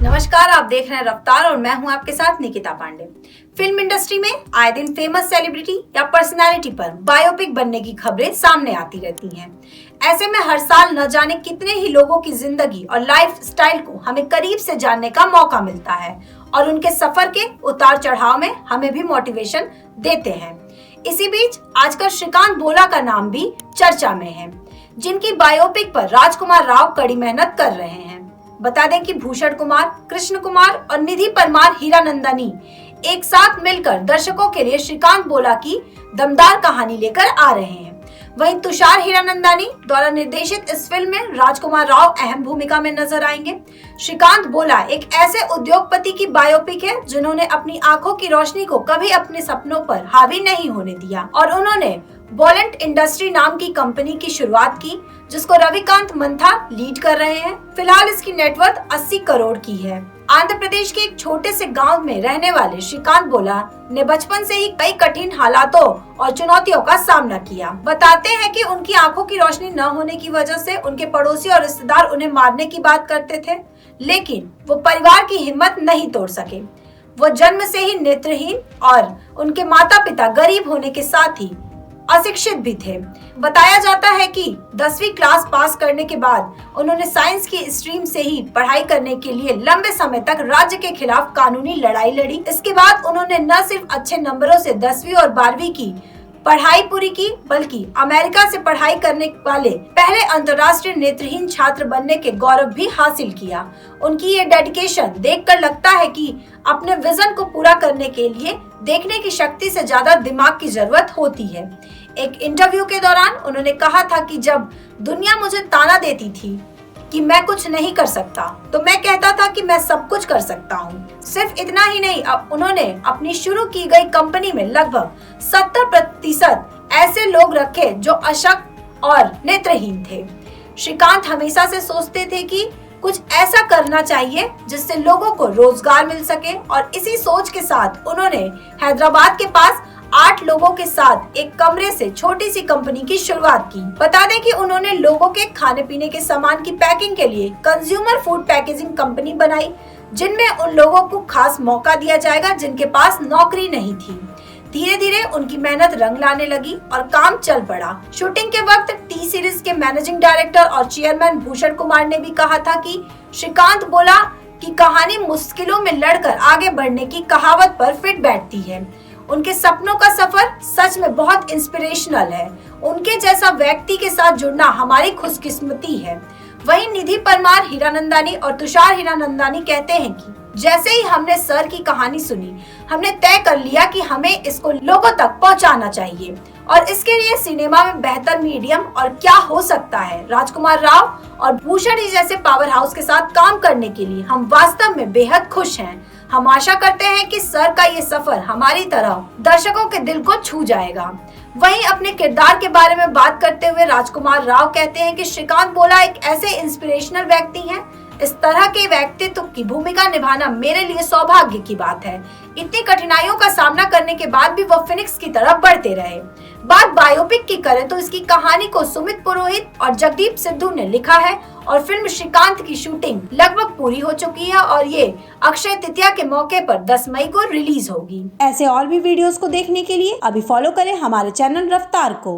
नमस्कार, आप देख रहे हैं रफ्तार और मैं हूं आपके साथ निकिता पांडे। फिल्म इंडस्ट्री में आए दिन फेमस सेलिब्रिटी या पर्सनालिटी पर बायोपिक बनने की खबरें सामने आती रहती हैं। ऐसे में हर साल न जाने कितने ही लोगों की जिंदगी और लाइफ स्टाइल को हमें करीब से जानने का मौका मिलता है और उनके सफर के उतार चढ़ाव में हमें भी मोटिवेशन देते हैं। इसी बीच आजकल श्रीकांत बोला का नाम भी चर्चा में है, जिनकी बायोपिक पर राजकुमार राव कड़ी मेहनत कर रहे हैं। बता दें कि भूषण कुमार, कृष्ण कुमार और निधि परमार हीरानंदानी एक साथ मिलकर दर्शकों के लिए श्रीकांत बोला की दमदार कहानी लेकर आ रहे हैं। वहीं तुषार हीरानंदानी द्वारा निर्देशित इस फिल्म में राजकुमार राव अहम भूमिका में नजर आएंगे। श्रीकांत बोला एक ऐसे उद्योगपति की बायोपिक है जिन्होंने अपनी आंखों की रोशनी को कभी अपने सपनों पर हावी नहीं होने दिया और उन्होंने बॉलेंट इंडस्ट्री नाम की कंपनी की शुरुआत की, जिसको रविकांत मंथा लीड कर रहे हैं। फिलहाल इसकी नेटवर्थ 80 करोड़ की है। आंध्र प्रदेश के एक छोटे से गांव में रहने वाले श्रीकांत बोला ने बचपन से ही कई कठिन हालातों और चुनौतियों का सामना किया। बताते हैं कि उनकी आंखों की रोशनी न होने की वजह से उनके पड़ोसी और रिश्तेदार उन्हें मारने की बात करते थे, लेकिन वो परिवार की हिम्मत नहीं तोड़ सके। वो जन्म से ही नेत्रहीन और उनके माता पिता गरीब होने के साथ ही अशिक्षित भी थे। बताया जाता है कि 10वीं क्लास पास करने के बाद उन्होंने साइंस की स्ट्रीम से ही पढ़ाई करने के लिए लंबे समय तक राज्य के खिलाफ कानूनी लड़ाई लड़ी। इसके बाद उन्होंने न सिर्फ अच्छे नंबरों से 10वीं और 12वीं की पढ़ाई पूरी की, बल्कि अमेरिका से पढ़ाई करने वाले पहले अंतर्राष्ट्रीय नेत्रहीन छात्र बनने के गौरव भी हासिल किया। उनकी ये डेडिकेशन देखकर लगता है कि अपने विजन को पूरा करने के लिए देखने की शक्ति से ज्यादा दिमाग की जरूरत होती है। एक इंटरव्यू के दौरान उन्होंने कहा था कि जब दुनिया मुझे ताना देती थी कि मैं कुछ नहीं कर सकता, तो मैं कहता था कि मैं सब कुछ कर सकता हूँ। सिर्फ इतना ही नहीं, अब उन्होंने अपनी शुरू की गई कंपनी में लगभग 70% ऐसे लोग रखे जो अशक्त और नेत्रहीन थे। श्रीकांत हमेशा से सोचते थे कि कुछ ऐसा करना चाहिए जिससे लोगों को रोजगार मिल सके और इसी सोच के साथ उन्होंने हैदराबाद के पास 8 लोगों के साथ एक कमरे से छोटी सी कंपनी की शुरुआत की। बता दें कि उन्होंने लोगों के खाने पीने के सामान की पैकिंग के लिए कंज्यूमर फूड पैकेजिंग कंपनी बनाई, जिनमें उन लोगों को खास मौका दिया जाएगा जिनके पास नौकरी नहीं थी। धीरे धीरे उनकी मेहनत रंग लाने लगी और काम चल पड़ा। शूटिंग के वक्त टी सीरीज के मैनेजिंग डायरेक्टर और चेयरमैन भूषण कुमार ने भी कहा था कि श्रीकांत बोला कि कहानी मुश्किलों में लड़कर आगे बढ़ने की कहावत पर फिट बैठती है। उनके सपनों का सफर सच में बहुत इंस्पिरेशनल है। उनके जैसा व्यक्ति के साथ जुड़ना हमारी खुशकिस्मती है। वहीं निधि परमार हीरानंदानी और तुषार हीरानंदानी कहते हैं कि जैसे ही हमने सर की कहानी सुनी, हमने तय कर लिया कि हमें इसको लोगों तक पहुंचाना चाहिए और इसके लिए सिनेमा में बेहतर मीडियम और क्या हो सकता है। राजकुमार राव और भूषण जी जैसे पावर हाउस के साथ काम करने के लिए हम वास्तव में बेहद खुश हैं। हम आशा करते हैं कि सर का ये सफर हमारी तरह दर्शकों के दिल को छू जाएगा। वहीं अपने किरदार के बारे में बात करते हुए राजकुमार राव कहते हैं कि श्रीकांत बोला एक ऐसे इंस्पिरेशनल व्यक्ति हैं। इस तरह के व्यक्तित्व की भूमिका निभाना मेरे लिए सौभाग्य की बात है। इतनी कठिनाइयों का सामना करने के बाद भी वो फिनिक्स की तरफ बढ़ते रहे। बात बायोपिक की करें तो इसकी कहानी को सुमित पुरोहित और जगदीप सिद्धू ने लिखा है और फिल्म श्रीकांत की शूटिंग लगभग पूरी हो चुकी है और ये अक्षय तृतीया के मौके पर 10 मई को रिलीज होगी। ऐसे और भी वीडियोस को देखने के लिए अभी फॉलो करें हमारे चैनल रफ्तार को।